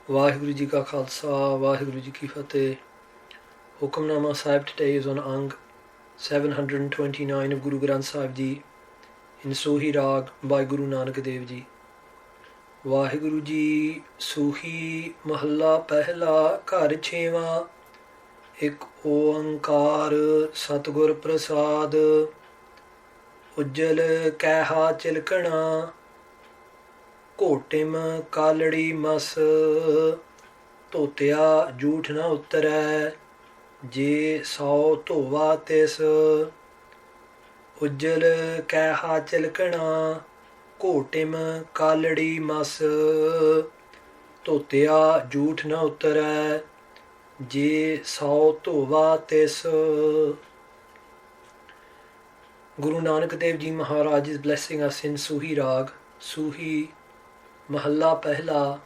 Vaheguru Ji Ka Khalsa, Vaheguru Ji Ki Fateh. Hukamnama Sahib today is on Ang 729 of Guru Granth Sahib Ji in SOOHEE Rag by Guru Nanak Dev Ji. Vaheguru Ji SOOHEE Mahalla Pehla Ghar Chhewa Ik Oankar Satgur Prasad Ujjal Kaiha Chilkana ਘੋਟਿਮ ਕਾਲੜੀ ਮਸ ਧੋਤਿਆ ਝੂਠ ਨਾ ਉਤਰੈ ਜੇ ਸੌ ਧੋਵਾ ਤਿਸ ਉਜਲ ਕੈਹਾ ਚਿਲਕਣਾ ਘੋਟਿਮ ਕਾਲੜੀ ਮਸ ਧੋਤਿਆ ਝੂਠ ਨਾ ਉਤਰੈ ਜੇ ਸੌ ਧੋਵਾ ਤਿਸ Guru Nanak Dev Ji Maharaj is blessing us in SOOHEE Rag, SOOHEE Mahalla Pehla,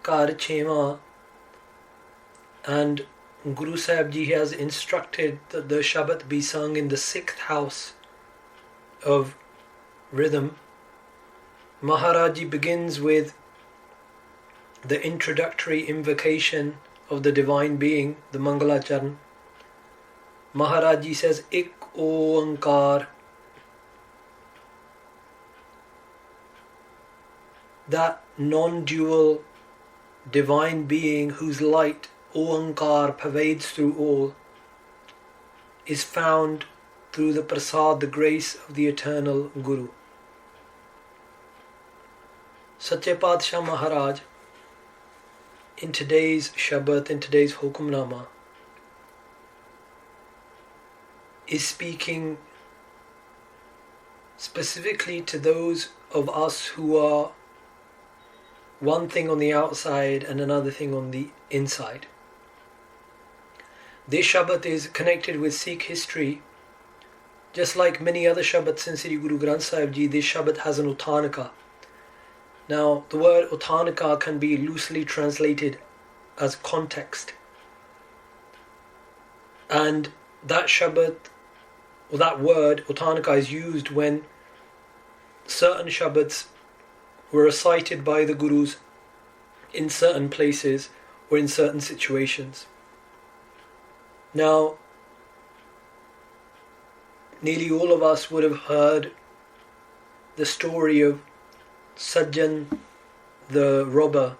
Ghar Chhewa, and Guru Sahib Ji has instructed that the Shabad be sung in the 6th house of rhythm. Maharaj Ji begins with the introductory invocation of the Divine Being, the Mangalacharan. Maharaj Ji says, Ik Oankar. That non-dual divine being whose light, Oankar, pervades through all, is found through the prasad, the grace of the eternal Guru. Sache Padshah Maharaj, in today's Shabbat, in today's Hukamnama, is speaking specifically to those of us who are one thing on the outside and another thing on the inside. This Shabbat is connected with Sikh history. Just like many other Shabbats in Sri Guru Granth Sahib Ji, this Shabbat has an Uttanika. Now, the word Uttanika can be loosely translated as context. And that Shabbat, or that word, Uttanika, is used when certain Shabbats were recited by the Gurus in certain places or in certain situations. Now, nearly all of us would have heard the story of Sajjan the robber,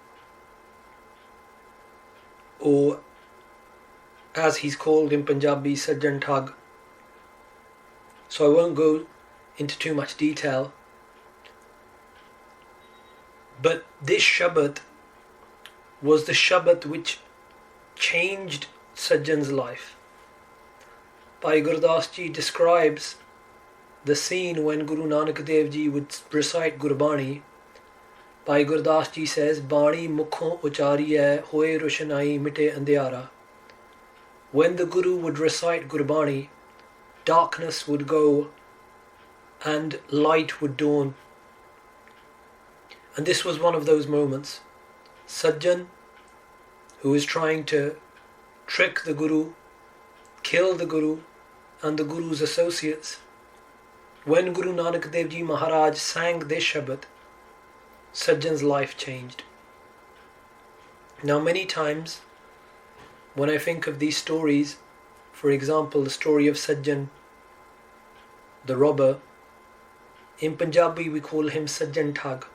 or as he's called in Punjabi, Sajjan Thug. So I won't go into too much detail. But this Shabbat was the Shabbat which changed Sajjan's life. Bhai Gurdas Ji describes the scene when Guru Nanak Dev Ji would recite Gurbani. Bhai Gurdas Ji says, Bani mukhon uchariye hoye roshanai mite andhyara. When the Guru would recite Gurbani, darkness would go and light would dawn. And this was one of those moments. Sajjan, who is trying to trick the Guru, kill the Guru and the Guru's associates. When Guru Nanak Dev Ji Maharaj sang this Shabad, Sajjan's life changed. Now many times, when I think of these stories, for example, the story of Sajjan, the robber, in Punjabi we call him Sajjan Thug.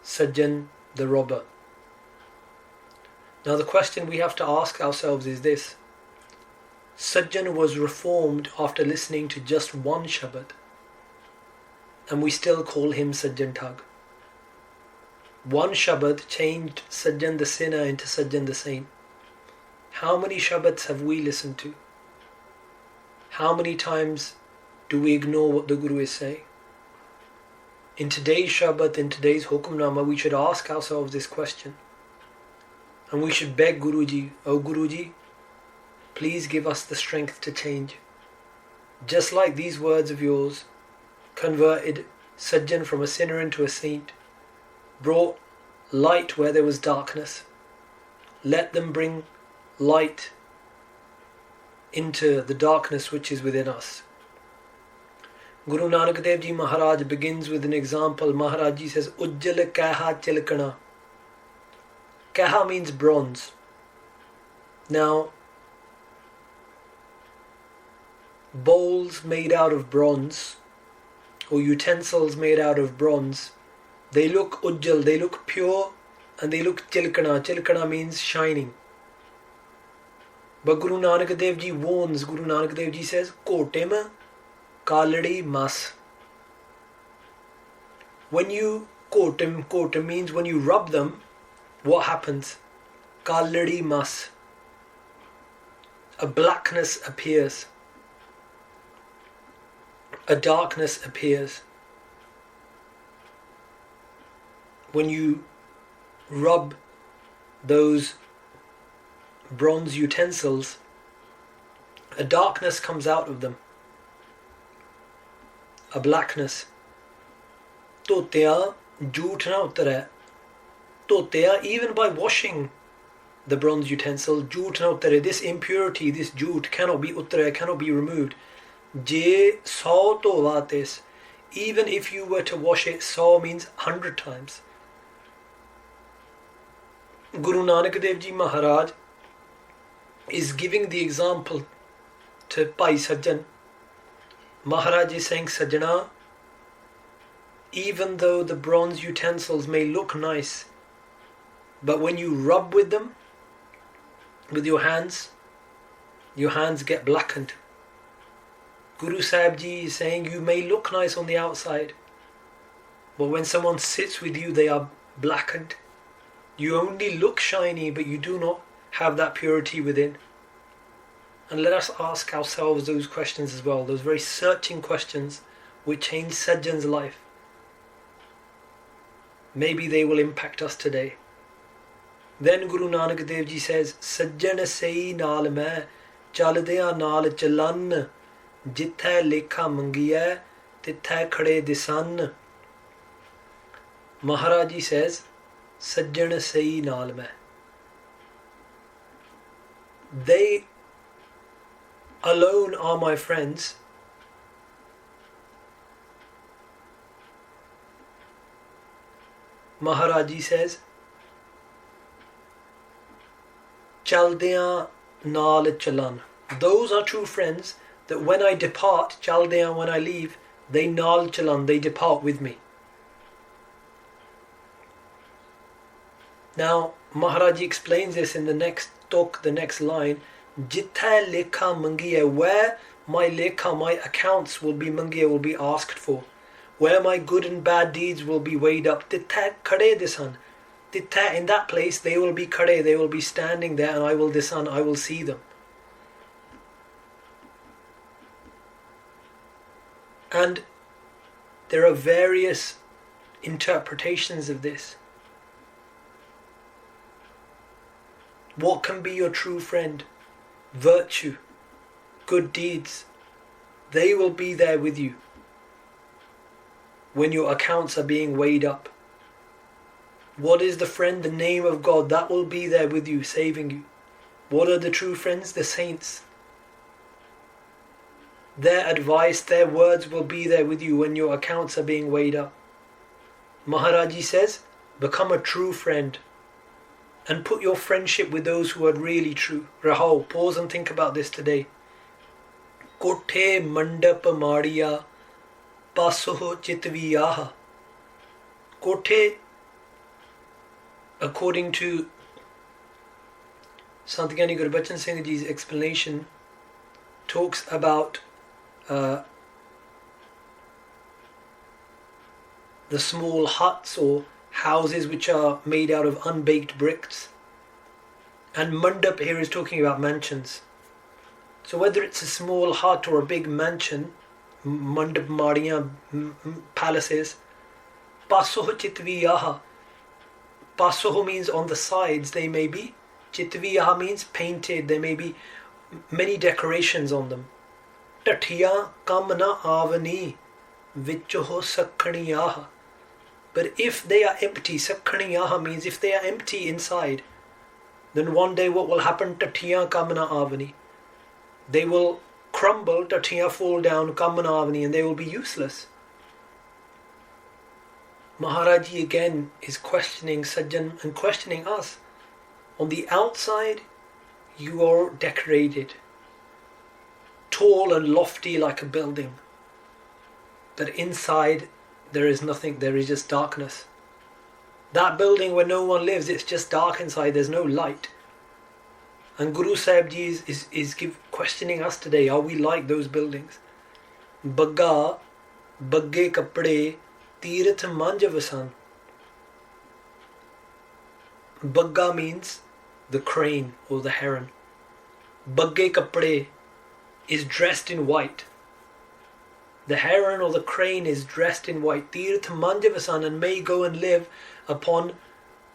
Sajjan the robber. Now the question we have to ask ourselves is this. Sajjan was reformed after listening to just one Shabad, and we still call him Sajjan Thug. One Shabad changed Sajjan the sinner into Sajjan the saint. How many Shabads have we listened to? How many times do we ignore what the Guru is saying? In today's Shabbat, in today's Hukamnama, we should ask ourselves this question. And we should beg Guruji, O Guruji, please give us the strength to change. Just like these words of yours converted Sajjan from a sinner into a saint, brought light where there was darkness. Let them bring light into the darkness which is within us. Guru Nanak Dev Ji Maharaj begins with an example. Maharaj Ji says, Ujjal kaiha chilkana. Kaha means bronze. Now, bowls made out of bronze or utensils made out of bronze, they look ujjal, they look pure, and they look chilkana. Chilkana means shining. But Guru Nanak Dev Ji warns, Guru Nanak Dev Ji says, Kotem kaladi mas. When you kotem means when you rub them, what happens? Kaladi mas. A blackness appears. A darkness appears. When you rub those bronze utensils, a darkness comes out of them. A blackness. Totya jhoot na utare. Totya, even by washing the bronze utensil, jhoot na utare. This impurity, this jhoot cannot be utare, cannot be removed. Je 100 to vates. Even if you were to wash it, 100 means 100 times. Guru Nanak Dev Ji Maharaj is giving the example to Bhai Sajjan. Maharaj is saying, Sajjana, even though the bronze utensils may look nice, but when you rub with them, with your hands get blackened. Guru Sahib Ji is saying, you may look nice on the outside, but when someone sits with you, they are blackened. You only look shiny, but you do not have that purity within. And let us ask ourselves those questions as well, those very searching questions which change Sajjan's life. Maybe they will impact us today. Then Guru Nanak Dev Ji says, Sajjan sei naal main, chaldeya naal chalan, jitthai lekha mangiya, tithai khade disan. Maharaj Ji says, Sajjan sei naal main. They alone are my friends. Maharaj Ji says, Chaldeya naal chalan. Those are true friends that when I depart, Chaldeya, when I leave, they naal chalan, they depart with me. Now, Maharaj Ji explains this in the next talk, the next line. Jitthai lekha mangiya, where my lekha, my accounts will be mangiya, will be asked for. Where my good and bad deeds will be weighed up. Tithai khade disan. Tithai, in that place, they will be khade, they will be standing there, and I will disan, I will see them. And there are various interpretations of this. What can be your true friend? Virtue, good deeds, they will be there with you when your accounts are being weighed up. What is the friend? The name of God, that will be there with you, saving you. What are the true friends? The saints. Their advice, their words will be there with you when your accounts are being weighed up. Maharaj Ji says, become a true friend. And put your friendship with those who are really true. Rahul, pause and think about this today. Kothe mandap mariya pasoh chitviyaha. Kothe, according to Sant Gyani Gurbachan Singh Ji's explanation, talks about the small huts or houses which are made out of unbaked bricks. And mandap here is talking about mansions. So whether it's a small hut or a big mansion, mandap mariya, palaces, pasoh chitviyaha. Pasoh means on the sides they may be. Chitviyaha means painted, there may be many decorations on them. Tathiya kamna avani vichoho sakhaniyaha. But if they are empty, sakhaniyaha means if they are empty inside, then one day what will happen? Tathiya kamna avani. They will crumble, tathiya fall down, kamna avani, and they will be useless. Maharaj Ji again is questioning Sajjan and questioning us. On the outside, you are decorated, tall and lofty like a building. But inside, there is nothing, there is just darkness. That building where no one lives, it's just dark inside, there's no light. And Guru Sahib Ji is questioning us today, are we like those buildings? Bagga, bagge kapde, tirath manjavasan. Bagga means the crane or the heron. Bagge kapde is dressed in white. The heron or the crane is dressed in white. Tirath manjavasan, and may go and live upon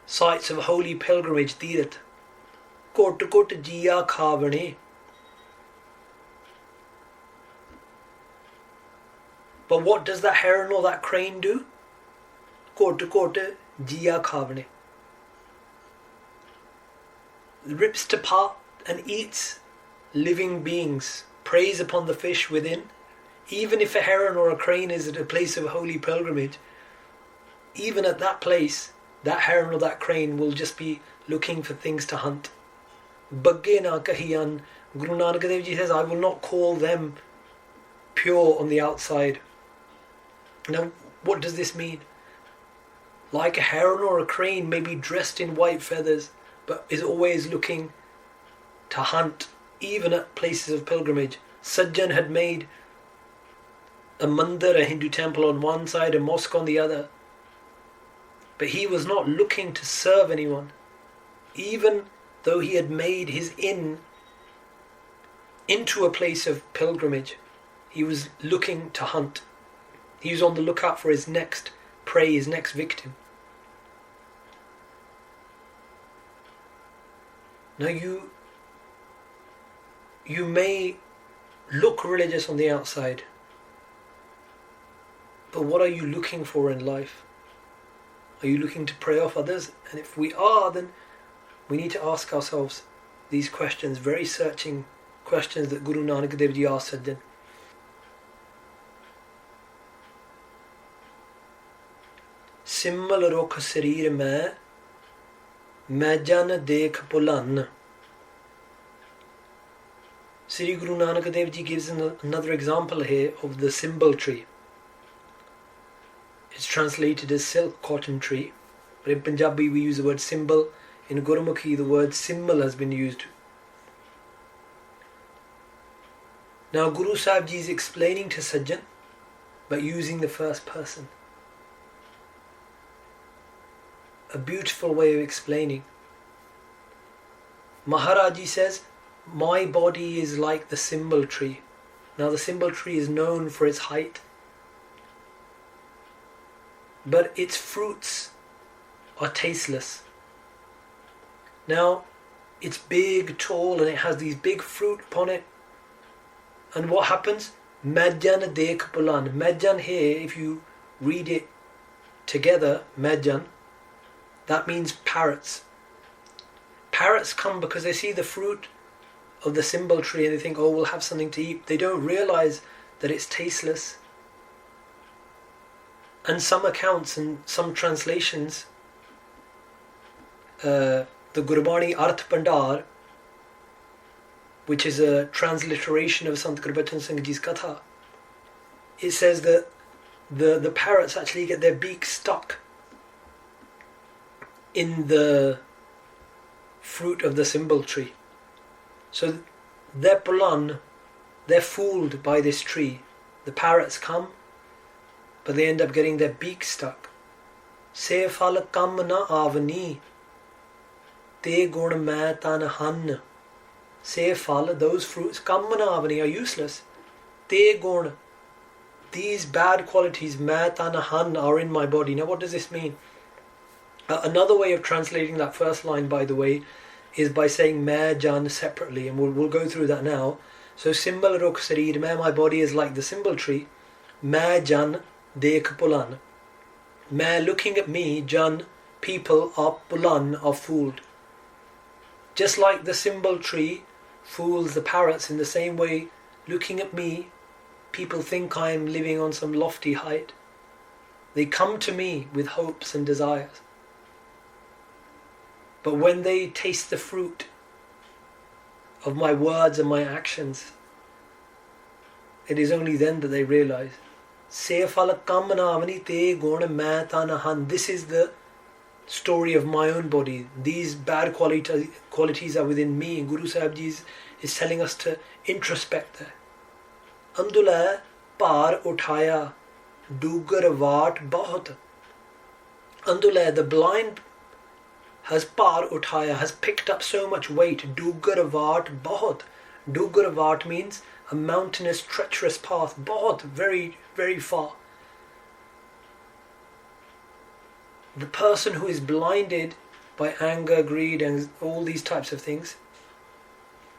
sites of holy pilgrimage. Tirath. Kot kot jiya khavane. But what does that heron or that crane do? Kot kot jiya khavane. Rips to part and eats living beings. Preys upon the fish within. Even if a heron or a crane is at a place of holy pilgrimage, even at that place, that heron or that crane will just be looking for things to hunt. Bagge na kahiyan, Guru Nanak Dev Ji says, I will not call them pure on the outside. Now, what does this mean? Like a heron or a crane may be dressed in white feathers, but is always looking to hunt, even at places of pilgrimage. Sajjan had made a mandir, a Hindu temple on one side, a mosque on the other. But he was not looking to serve anyone. Even though he had made his inn into a place of pilgrimage, he was looking to hunt. He was on the lookout for his next prey, his next victim. Now you may look religious on the outside, but what are you looking for in life? Are you looking to prey off others? And if we are, then we need to ask ourselves these questions, very searching questions that Guru Nanak Dev Ji asked Sajjan. Simmal rukh sareer मैं जन देख पुलन. Sri Guru Nanak Dev Ji gives another example here of the simmal tree. It's translated as silk cotton tree, but in Punjabi we use the word symbol. In Gurumukhi the word simmal has been used. Now Guru Sahib Ji is explaining to Sajjan, but using the first person. A beautiful way of explaining. Maharaji says, my body is like the simmal tree. Now the simmal tree is known for its height, but its fruits are tasteless. Now it's big, tall, and it has these big fruit upon it. And what happens? Majjan dekh pulan. Majjan here, if you read it together, Majjan, that means parrots. Parrots come because they see the fruit of the simmal tree and they think, oh, we'll have something to eat. They don't realize that it's tasteless. And some accounts and some translations, the Gurbani Arth Pandar, which is a transliteration of Sant Gurbachan Singh Ji's Katha, it says that the parrots actually get their beaks stuck in the fruit of the simmal tree. So they're pulan, they're fooled by this tree. The parrots come, but they end up getting their beaks stuck. Se phal kam na avani, te gun main tan han. Se phal, those fruits, kam na avani, are useless. Te gun, these bad qualities, main tan han, are in my body. Now what does this mean? Another way of translating that first line, by the way, is by saying main jan separately, and we'll go through that now. So simmal rukh sareer mein, my body is like the simmal tree. Main jan dekh pulan. Main, looking at me, jan, people, are pulan, are fooled. Just like the simmal tree fools the parrots, in the same way, looking at me, people think I am living on some lofty height. They come to me with hopes and desires. But when they taste the fruit of my words and my actions, it is only then that they realize. This is the story of my own body. These bad qualities are within me. Guru Sahib Ji is telling us to introspect there. Andula par uthaya dugar vaat bahut. Andula, the blind, has par uthaya, has picked up so much weight. Dugar vaat bahut. Dugar vaat means a mountainous, treacherous path. Bahut, very, very far. The person who is blinded by anger, greed and all these types of things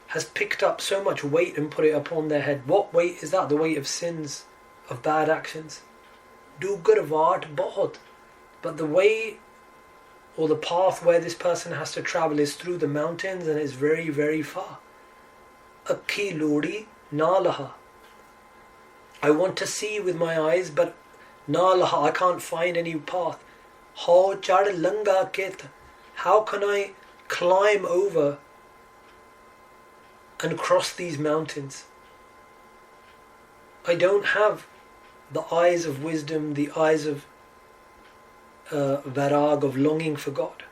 has picked up so much weight and put it upon their head. What weight is that? The weight of sins, of bad actions. Dugar vaat bahut. But the way or the path where this person has to travel is through the mountains and is very, very far. Akhi lodi na laha. I want to see with my eyes, but na laha, I can't find any path. How chad langa ket. How can I climb over and cross these mountains? I don't have the eyes of wisdom, the eyes of varag, of longing for God.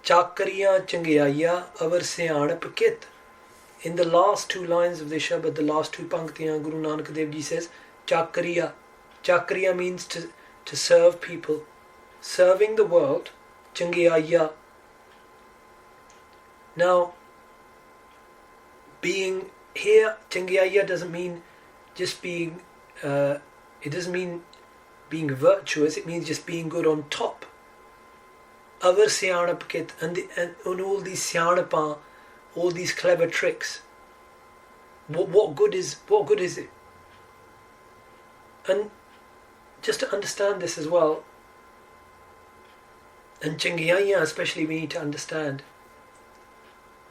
Chakriya changyaya avar syanap kit. In the last two lines of the Shabad, the last two panktiyan, Guru Nanak Dev Ji says, Chakriya. Chakriya means to serve people, serving the world. Changyaya. Now, being here, Changyaya doesn't mean just being, it doesn't mean being virtuous, it means just being good on top. Avar syanap kit, and all these syanapa, all these clever tricks. What good is it? And just to understand this as well, and Changyaya especially, we need to understand,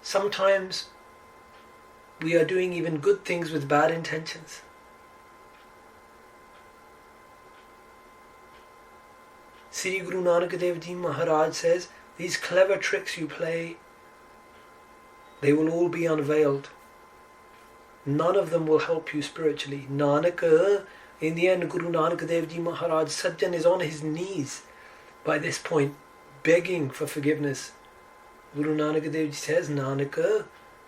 sometimes we are doing even good things with bad intentions. Sri Guru Nanak Dev Ji Maharaj says, these clever tricks you play, they will all be unveiled. None of them will help you spiritually. Nanak, in the end, Guru Nanak Dev Ji Maharaj, Sajjan is on his knees by this point, begging for forgiveness. Guru Nanak Dev Ji says, Nanak,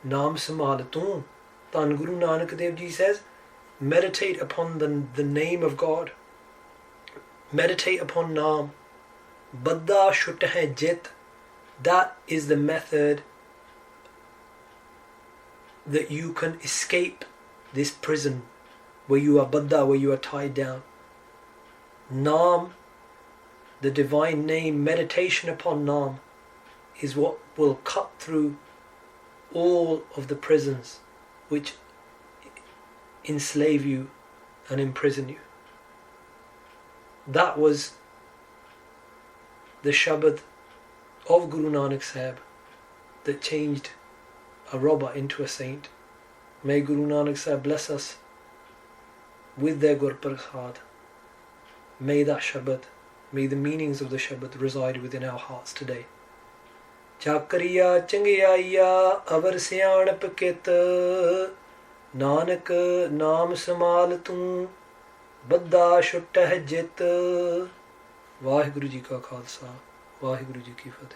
Naam simmal tu. Tan Guru Nanak Dev Ji says, meditate upon the name of God. Meditate upon Naam. Badda shut hai jit. That is the method that you can escape this prison where you are baddha, where you are tied down. Naam, the divine name, meditation upon Naam, is what will cut through all of the prisons which enslave you and imprison you. That was the Shabad of Guru Nanak Sahib that changed a robber into a saint. May Guru Nanak Sahib bless us with their Gur Prasad. May that Shabad, may the meanings of the Shabad reside within our hearts today. Chakriya changyaya avar syanap kit. Nanak naam simmal tu. Badda shutta hai jit. Vaheguru Ji ka Khalsa, Vaheguru Ji ki Fateh.